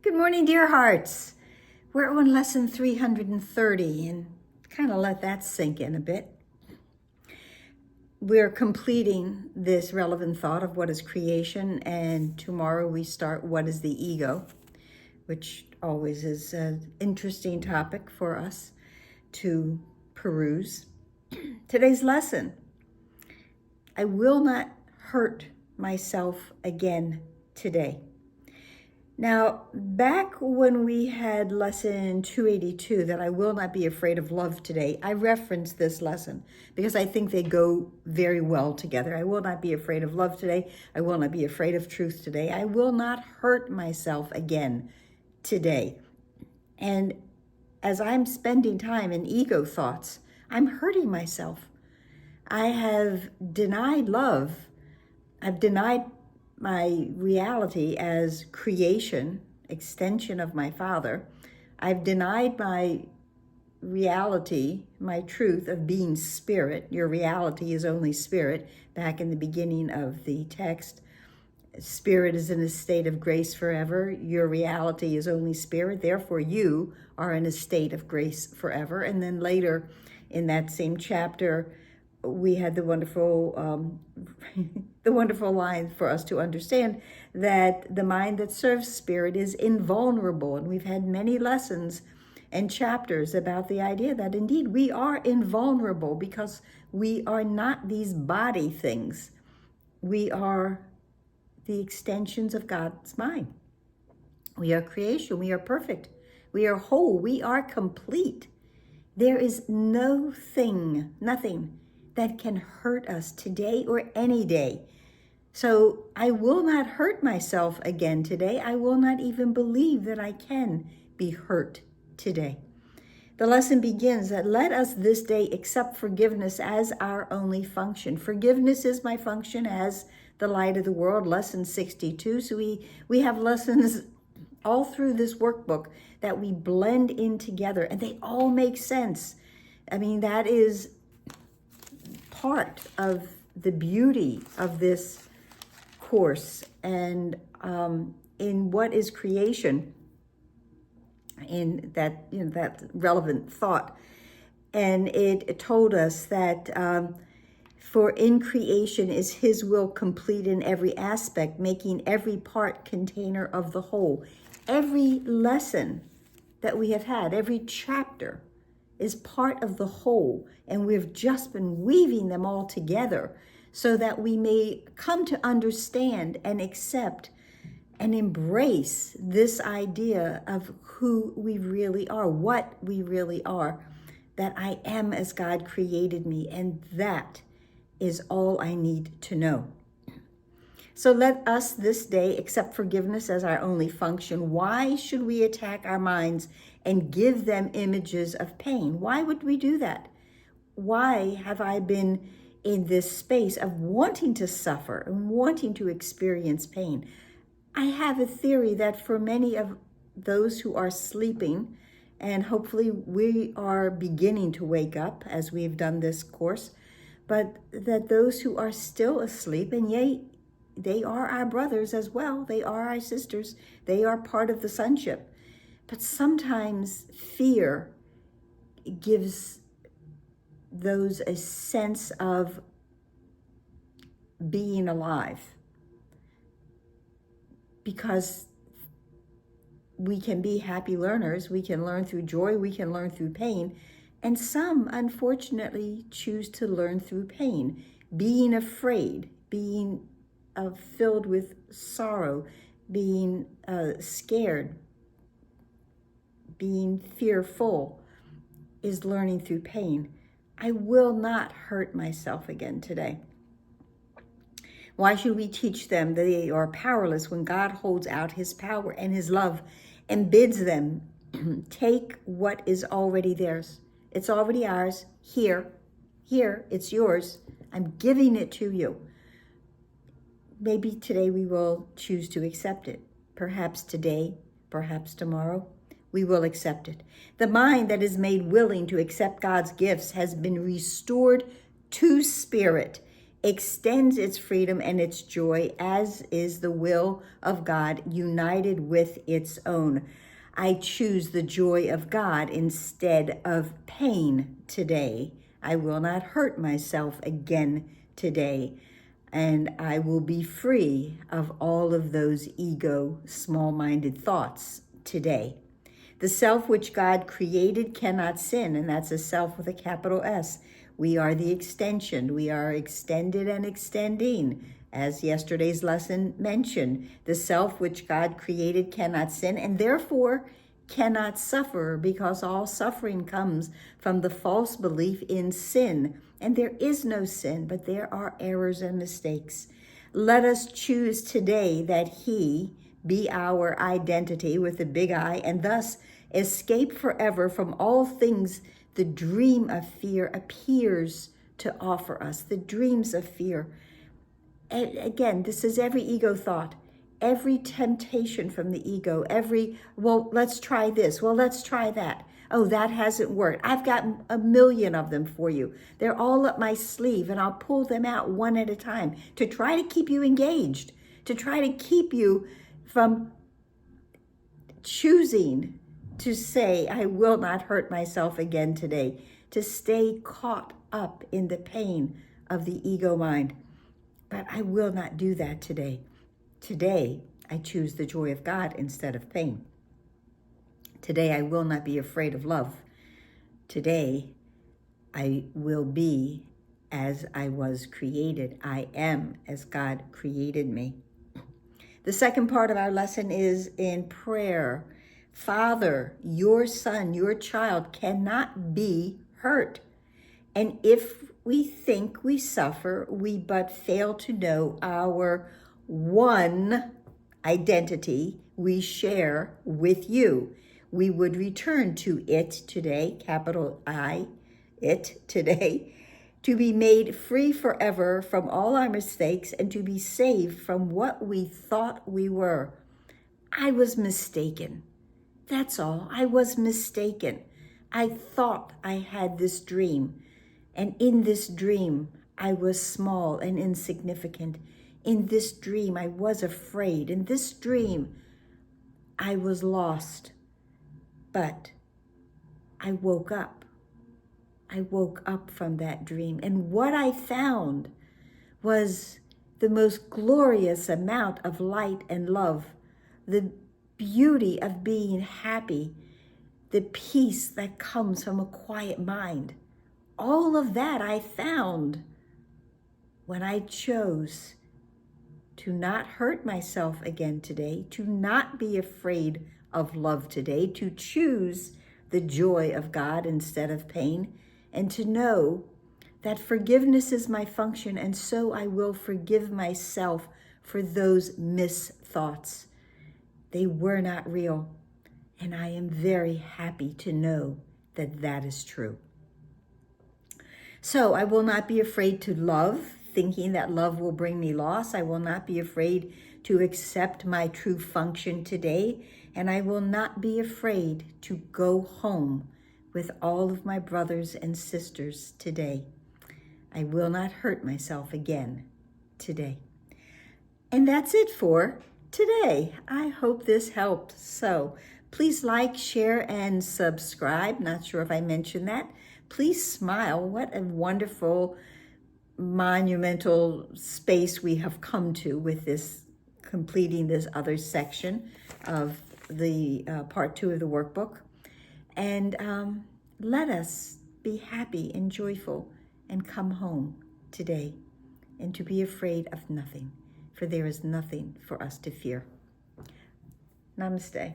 Good morning, dear hearts. We're on lesson 330 and kind of let that sink in a bit. We're completing this relevant thought of what is creation, and tomorrow we start what is the ego, which always is an interesting topic for us to peruse. Today's lesson: I will not hurt myself again today. Now, back when we had lesson 282, that I will not be afraid of love today, I referenced this lesson because I think they go very well together. I will not be afraid of love today. I will not be afraid of truth today. I will not hurt myself again today. And as I'm spending time in ego thoughts, I'm hurting myself. I have denied love. I've denied my reality as creation, extension of my Father. I've denied my reality, my truth of being spirit. Your reality is only spirit. Back in the beginning of the text, spirit is in a state of grace forever. Your reality is only spirit. Therefore, you are in a state of grace forever. And then later in that same chapter, we had the wonderful line for us to understand that the mind that serves spirit is invulnerable. And we've had many lessons and chapters about the idea that indeed we are invulnerable because we are not these body things. We are the extensions of God's mind. We are creation. We are perfect. We are whole. We are complete. There is nothing that can hurt us today or any day. So I will not hurt myself again today. I will not even believe that I can be hurt today. The lesson begins that let us this day accept forgiveness as our only function. Forgiveness is my function as the light of the world, lesson 62. So we have lessons all through this workbook that we blend in together, and they all make sense. I mean, that is part of the beauty of this course. And in what is creation, in that, that relevant thought, and it told us that for in creation is his will complete in every aspect, making every part container of the whole. Every lesson that we have had, every chapter, is part of the whole, and we've just been weaving them all together so that we may come to understand and accept and embrace this idea of who we really are, what we really are, that I am as God created me, and that is all I need to know. So let us this day accept forgiveness as our only function. Why should we attack our minds and give them images of pain? Why would we do that? Why have I been in this space of wanting to suffer and wanting to experience pain? I have a theory that for many of those who are sleeping, and hopefully we are beginning to wake up as we've done this course, but that those who are still asleep, and yet they are our brothers as well, they are our sisters, they are part of the sonship. But sometimes fear gives those a sense of being alive, because we can be happy learners, we can learn through joy, we can learn through pain, and some unfortunately choose to learn through pain, being afraid, being filled with sorrow, being scared, being fearful, is learning through pain. I will not hurt myself again today. Why should we teach them that they are powerless when God holds out his power and his love and bids them take what is already theirs? It's already ours. Here, it's yours. I'm giving it to you. Maybe today we will choose to accept it. Perhaps today, perhaps tomorrow, we will accept it. The mind that is made willing to accept God's gifts has been restored to spirit extends its freedom and its joy, as is the will of God united with its own. I choose the joy of God instead of pain today. I will not hurt myself again today. And I will be free of all of those ego, small-minded thoughts today. The self which God created cannot sin, and that's a self with a capital S. We are the extension. We are extended and extending. As yesterday's lesson mentioned, the self which God created cannot sin, and therefore cannot suffer, because all suffering comes from the false belief in sin. And there is no sin, but there are errors and mistakes. Let us choose today that He be our identity with a big I, and thus escape forever from all things the dream of fear appears to offer us. The dreams of fear. And again, this is every ego thought, every temptation from the ego, well, let's try this. Well, let's try that. Oh, that hasn't worked. I've got a million of them for you. They're all up my sleeve, and I'll pull them out one at a time to try to keep you engaged, to try to keep you from choosing to say, I will not hurt myself again today, to stay caught up in the pain of the ego mind. But I will not do that today. Today, I choose the joy of God instead of pain. Today, I will not be afraid of love. Today, I will be as I was created. I am as God created me. The second part of our lesson is in prayer. Father, your son, your child cannot be hurt. And if we think we suffer, we but fail to know our one identity we share with you. We would return to it today, capital I, it today, to be made free forever from all our mistakes and to be saved from what we thought we were. I was mistaken. That's all. I was mistaken. I thought I had this dream. And in this dream, I was small and insignificant. In this dream, I was afraid. In this dream, I was lost. But I woke up. I woke up from that dream. And what I found was the most glorious amount of light and love, the beauty of being happy, the peace that comes from a quiet mind. All of that I found when I chose to not hurt myself again today, to not be afraid of love today, to choose the joy of God instead of pain, and to know that forgiveness is my function, and so I will forgive myself for those misthoughts. They were not real, and I am very happy to know that that is true. So I will not be afraid to love, thinking that love will bring me loss. I will not be afraid to accept my true function today, and I will not be afraid to go home with all of my brothers and sisters today. I will not hurt myself again today. And that's it for today. I hope this helped. So please like, share, and subscribe. Not sure if I mentioned that. Please smile. What a wonderful, monumental space we have come to with this, completing this other section of the part 2 of the workbook. And let us be happy and joyful and come home today, and to be afraid of nothing, for there is nothing for us to fear. Namaste.